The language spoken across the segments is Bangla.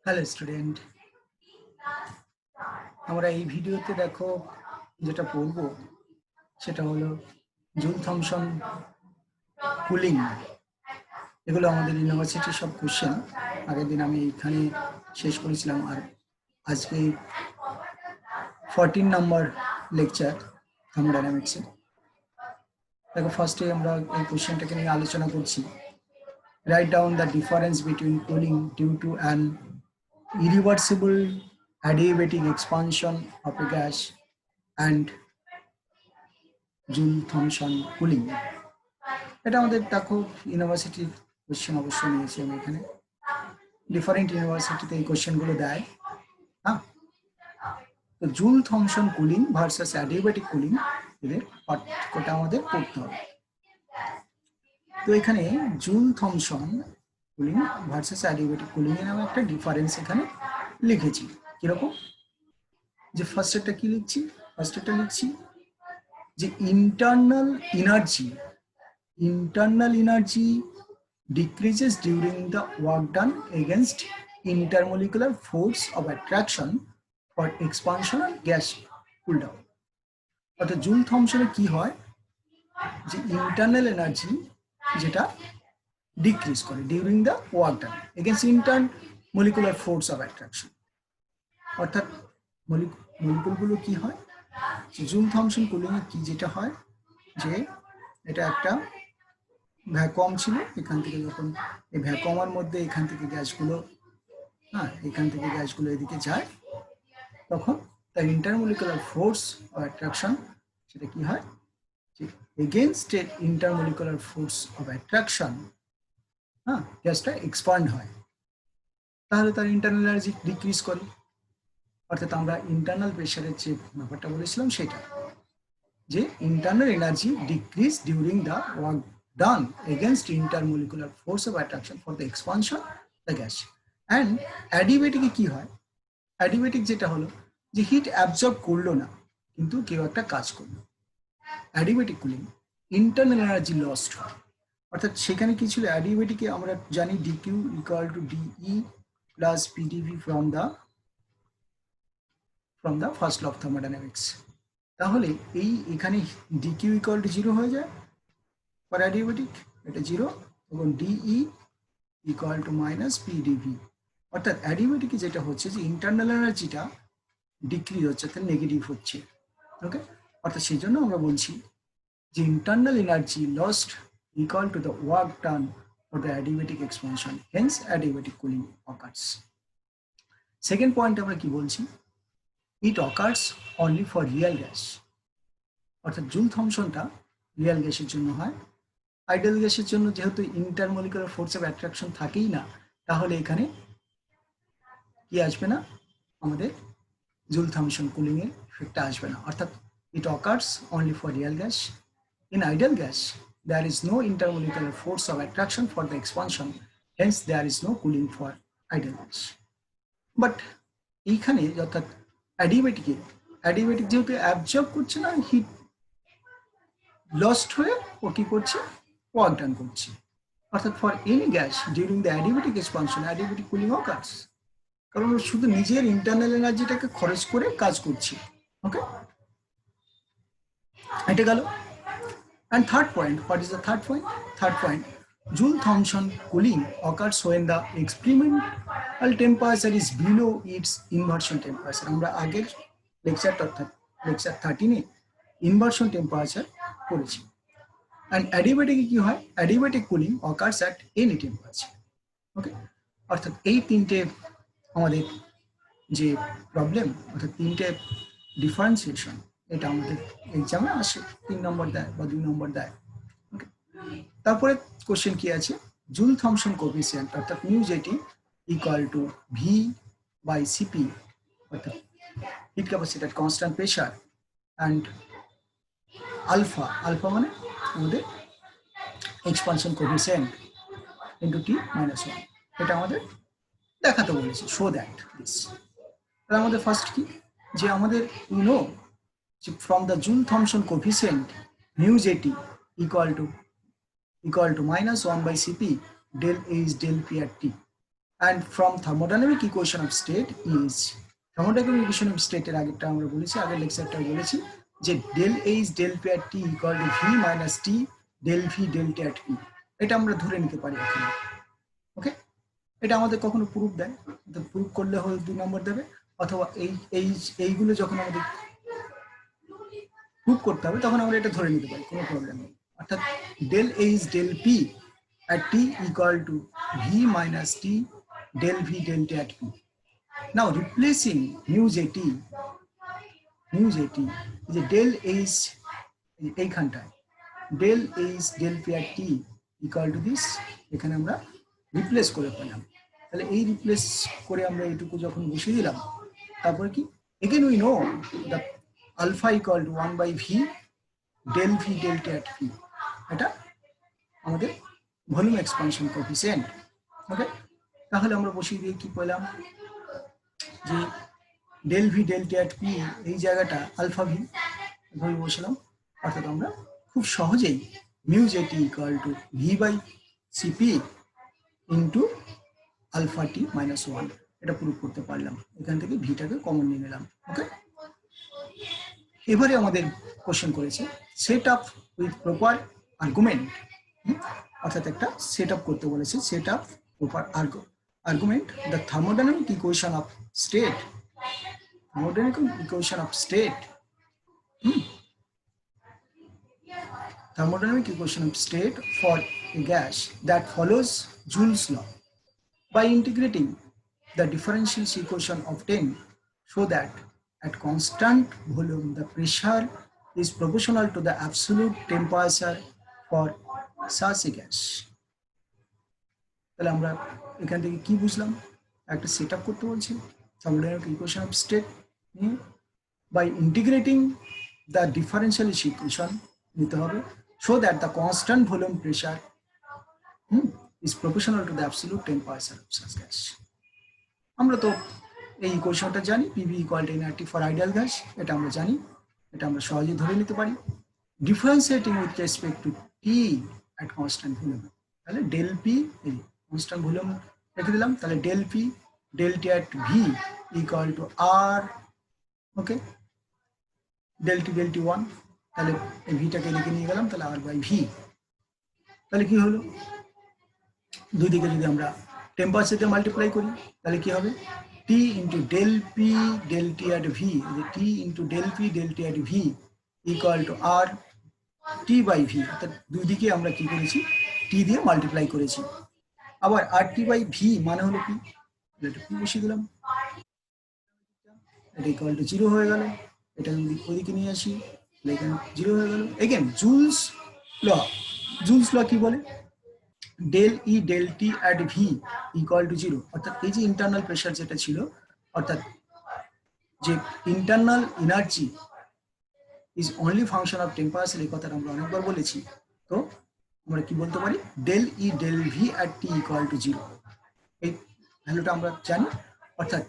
হ্যালো স্টুডেন্ট, আমরা এই ভিডিওতে দেখো যেটা পড়ব সেটা হলো জুল থমসন কুলিং। এগুলো আমাদের ইউনিভার্সিটির সব কোশ্চেন। আগের দিন আমি এখানে শেষ করেছিলাম, আর আজকে 14 নম্বর লেকচার থার্মোডাইনামিক্সে। দেখো ফার্স্টে আমরা এই কোশ্চেনটাকে নিয়ে আলোচনা করছি। Write down the difference between cooling due to an irreversible adiabatic expansion of a gas and Joule Thomson cooling। এটা আমাদের দেখো ইউনিভার্সিটির কোশ্চেন অবশ্যই নিয়েছি আমি এখানে। ডিফারেন্ট ইউনিভার্সিটিতে এই কোশ্চেনগুলো দেয়। হ্যাঁ, তো joule Thomson cooling versus adiabatic cooling, এদের পার্থক্যটা আমাদের পড়তে হবে। তো এখানে joule Thomson cooling versus adiabatic cooling এর নামে একটা ডিফারেন্স এখানে লিখেছি। কিরকম? যে ফার্স্টেরটা কি লিখছি? ফার্স্টেরটা লিখছি যে internal energy decreases during the work done against intermolecular force of attraction for expansion and gas cool down। অর্থাৎ জুল থমসনে কি হয় যে ইন্টারনাল এনার্জি যেটা ডিক্রিজ করে during the work done against intermolecular force of attraction. অর্থাৎ মলিকুলগুলো কি হয়, জুল থমসন কুলিং এ কি যেটা হয় যে এটা একটা ভ্যাকুয়াম ছিল, এখান থেকে যখন এই ভ্যাকুয়ামের মধ্যে এখান থেকে গ্যাসগুলো এখান থেকে গ্যাসগুলো এদিকে যায়, তখন তার ইন্টারমলিকুলার ফোর্স অফ অ্যাট্রাকশন সেটা কি হয় যে against intermolecular force of attraction গ্যাসটা এক্সপান্ড হয়, তাহলে তার ইন্টারনাল এনার্জি ডিক্রিজ করে। অর্থাৎ আমরা ইন্টারনাল প্রেশারের যে ব্যাপারটা বলেছিলাম সেটা, যে internal energy decrease during the work done against intermolecular force of attraction for the expansion of the gas। and adiabatic এ কি হয়, adiabatic যেটা হলো যে হিট অ্যাবজর্ব করলো না কিন্তু কেউ একটা কাজ করলো, adiabatic cooling internal energy lost হয়। অর্থাৎ সেখানে কি ছিল, adiabatic-এ আমরা জানি dq equal to de plus pdv from the first law of thermodynamics। তাহলে এই এখানে dq equal to 0 হয়ে যায় ফর অ্যাডিয়াবেটিক, এটা 0, এবং de equal to minus pdv। অর্থাৎ অ্যাডিয়াবেটিকে যেটা হচ্ছে যে ইন্টারনাল এনার্জিটা ডিক্রিজ হচ্ছে, অর্থাৎ নেগেটিভ হচ্ছে। ওকে, অর্থাৎ সেই জন্য আমরা বলছি যে internal energy lost equal to the work done for the adiabatic expansion, hence adiabatic cooling occurs. Second point আমরা কি বলছি, it occurs only for real gas. অর্থাৎ জুল থমসনটা রিয়েল গ্যাসের জন্য হয়। আইডিয়াল গ্যাসের জন্য যেহেতু ইন্টারমলিকুলার ফোর্স অফ অ্যাট্রাকশন থাকেই না, তাহলে এখানে কি আসবে না, আমাদের জুল থমসন কুলিং এর এফেক্টটা আসবে না। অর্থাৎ ইট occurs only for real gas. In ideal gas there is no intermolecular force of attraction for the expansion, hence there is no cooling for ideal gas। But এইখানে অর্থাৎ অ্যাডিয়াবেটিক যেহেতু অ্যাবজর্ব করছে না, হিট লস্ট হয়ে ও কি করছে, ওয়ার্ক ডান করছে। অর্থাৎ for any gas during the adiabatic expansion adiabatic cooling occurs, কারণ ও শুধু নিজের ইন্টারনাল এনার্জিটাকে খরচ করে কাজ করছে। ওকে, এটা গেল। And third point, what is the third point? Third point, joule Thomson cooling occurs when the experimental temperature is below its inversion temperature। আমরা আগের লেকচারটা অর্থাৎ লেকচার 13-এ ইনভার্সন টেম্পারেচার করেছি। অ্যান্ড অ্যাডিয়াবেটিকে কি হয়, adiabatic cooling occurs at any temperature. Okay, অর্থাৎ এই তিনটে আমাদের যে প্রবলেম, অর্থাৎ তিনটে ডিফারেন্সিয়েশন, এটা আমাদের এক্সামে আসে, 3 নম্বর দেয় বা 2 নম্বর দেয়। ওকে, তারপরে কোশ্চেন কি আছে, জুল থমসন কোএফিসিয়েন্ট অর্থাৎ mu JT equal to V by CP, অর্থাৎ heat capacity at constant pressure, and alpha মানে আমাদের expansion coefficient into T minus 1, এটা আমাদের দেখাতে বলেছে, শো দ্যাট দিস। তাহলে আমাদের ফার্স্ট কি, যে আমাদের know from the Joule Thomson coefficient mu JT equal to minus 1 by Cp del A is del P at T। and from thermodynamic equation of state is thermodynamic equation of state এর আগেরটা আমরা বলেছি, আগের লেকচারটা বলেছি যে del H del P at T equal to V minus T del V del T at P, এটা আমরা ধরে নিতে পারি এখানে। ওকে, এটা আমাদের কখনো প্রুফ দেয়, তো প্রুফ করলে হল 2 নম্বর দেবে, অথবা এইগুলো যখন আমাদের প্রুফ করতে হবে তখন আমরা এটা ধরে নিতে পারি, কোনো প্রবলেম নেই। অর্থাৎ del H del P at T equal to V minus T del V del T at P. Now replacing mu J is a del H এইখানটায় del H del P at T equal to this, এখানে আমরা রিপ্লেস করে পেলাম। তাহলে এই রিপ্লেস করে আমরা এইটুকু যখন বসিয়ে দিলাম, তারপর কি again we know the alpha equal to 1 by V del V del T at P, এটা আমাদের ভলিউম এক্সপানশন কোএফিসিয়েন্ট। ওকে, তাহলে আমরা বসিয়ে দিয়ে কি পেলাম যে del V del T at P এই জায়গাটা আলফা ভি ধরে বসালাম, অর্থাৎ আমরা খুব সহজেই mu J T equal to V by Cp into alpha T minus 1 এটা প্রুফ করতে পারলাম। এখান থেকে ভিটাকে কমন নিয়ে নিলাম। ওকে, এবারে আমাদের কোশ্চেন করেছে set up with proper argument, অর্থাৎ একটা সেট আপ করতে বলেছে, set up proper argument the thermodynamic equation of state, thermodynamic equation of state, thermodynamic equation of state for a gas that follows Joule's law by integrating the differential equation obtained so that at constant volume the pressure is proportional to the absolute temperature for such a gas. তাহলে আমরা এখান থেকে কি বুঝলাম, একটা সেট আপ করতে বলছি thermodynamic equation of state by integrating the differential equation নিতে হবে so that the constant volume pressure is proportional to the absolute temperature of such gas. আমরা তো এই ইকুয়েশনটা জানি, PV equal to nRT for ideal gas, এটা আমরা জানি, এটা আমরা সহজে ধরে নিতে পারি। Differentiating with respect to T at constant volume, তাহলে del P এই constant volume রেখে দিলাম, তাহলে del P del T at V equal to R, okay, del T 1, তাহলে এই ভিটাকে এদিকে নিয়ে গেলাম, তাহলে R by V, তাহলে কি হলো দুই দিকে যদি আমরা টেম্পারেচার দিয়ে মাল্টিপ্লাই করি তাহলে কি হবে T into del P del T at V, T into del P del T at V equal to R T by V, অর্থাৎ দুই দিকে আমরা কি করেছি T দিয়ে মাল্টিপ্লাই করেছি। আবার RT by V মানে হলো কি, এটা কি বসিয়ে দিলাম, এটা ইকুয়াল টু 0 হয়ে গেল, এটা যদি ওইদিকে নিয়ে আসি এখানে 0 হয়ে গেল। এগেন জুলস ল কি বলে, del E del T at V equal to 0, অর্থাৎ এই যে ইন্টারনাল প্রেসার যেটা ছিল, অর্থাৎ যে internal energy is only function of temperature, এই কথাটা আমরা অনেকবার বলেছি। তো আমরা কি বলতে পারি, del E del V at T equal to 0, এই ভ্যালুটা আমরা জানি। অর্থাৎ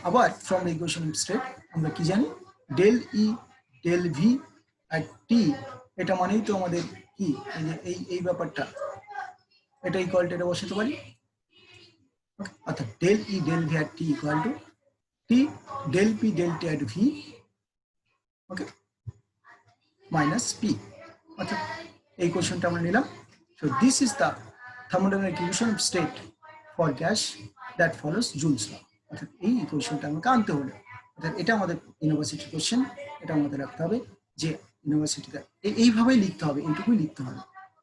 আবার from the equation of state আমরা কি জানি, del E del V at T, এটা মানেই তো আমাদের কি এই ব্যাপারটা, এটা ইকুয়াল টু এটা বসাতে পারি। অর্থাৎ del E del V at T equal to T del P del T at V, okay, minus P, অর্থাৎ এই কোশ্চেনটা আমরা নিলাম। So this is the thermodynamic equation of state for gas that follows Joule's law, অর্থাৎ এই ইকুয়েশনটা আমাকে আনতে হলো, অর্থাৎ এটা আমাদের ইউনিভার্সিটি কোশ্চেন, এটা আমাদের রাখতে হবে যে ইউনিভার্সিটিতে এইভাবেই লিখতে হবে, এইটুকুই লিখতে হবে।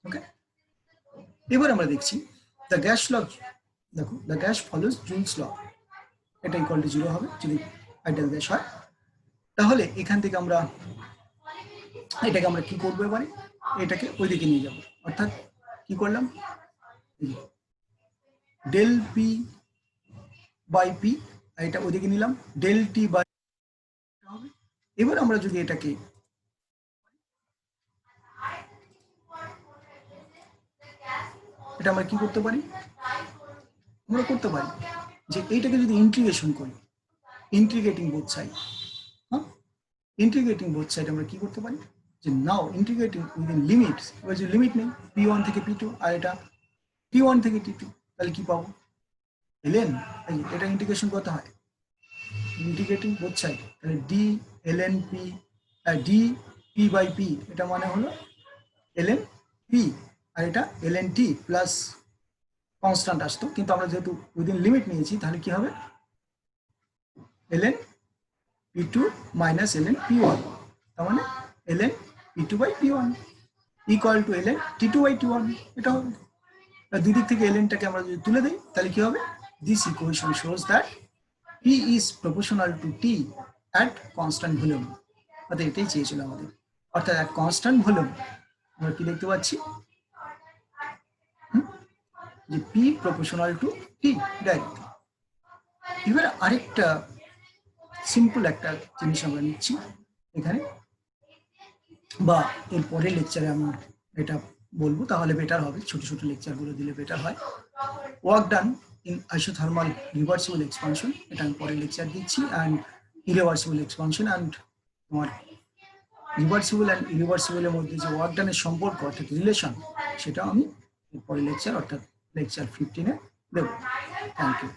ওকে, এবার আমরা দেখছি দ্য গ্যাস ল, দেখো দ্য গ্যাস ফলোস জুলস ল, এটা ইকুয়াল টু 0 হবে যদি আইডিয়াল গ্যাস হয়। তাহলে এখান থেকে আমরা এটাকে আমরা কি করবো, এবারে এটাকে ওইদিকে নিয়ে যাব, অর্থাৎ কি করলাম, del P by P, এটা ওইদিকে নিলাম, del T by হবে। এবার আমরা যদি এটাকে এটা আমরা কি করতে পারি, আমরা করতে পারি যে এইটাকে যদি ইন্টিগ্রেশন করি, ইন্টিগ্রেটিং বোথ সাইড, হ্যাঁ, ইন্টিগ্রেটিং বোথ সাইড আমরা কি করতে পারি, যে নাও ইন্টিগ্রেটিং উইদিন লিমিটস, এবার যে লিমিট নেই P1 থেকে P2 আর এটা T1 থেকে T2, তাহলে কি পাবো, ln, এটা ইন্টিগ্রেশন করতে হয়, ইন্টিগ্রেটিং বোথ সাইড, তাহলে d ln p, d p by p, এটা মানে হলো ln পি, আর এটা ln টি প্লাস কনস্ট্যান্ট আসতো, কিন্তু আমরা যেহেতু উইদিন লিমিট নিয়েছি তাহলে কি হবে ln p2 minus ln p1, তার মানে ln p2 by p1 equal to ln t2 by t1, এটা হবে। দুই দিক থেকে lnটাকে আমরা যদি তুলে দিই তাহলে কি হবে, this equation shows that p is proportional to t at constant volume, অর্থাৎ এটাই চেয়েছিল আমাদের, অর্থাৎ at constant volume আমরা কি দেখতে পাচ্ছি যে p proportional to t direct. এবার আরেকটা সিম্পল একটা জিনিস আমরা নিচ্ছি এখানে, বা এর পরের লেকচারে আমি এটা বলবো, তাহলে বেটার হবে, ছোট ছোট লেকচারগুলো দিলে বেটার হয়। Work done in isothermal reversible expansion, এটা আমি পরের লেকচার দিচ্ছি, অ্যান্ড ইরিভার্সিবল এক্সপানশন, অ্যান্ড তোমার রিভার্সিবল অ্যান্ড ইরিভার্সিবলের মধ্যে যে ওয়ার্ক ডানের সম্পর্ক অর্থাৎ রিলেশন, সেটা আমি পরের লেকচার অর্থাৎ লেকচার 15-এ দেবো। Thank you.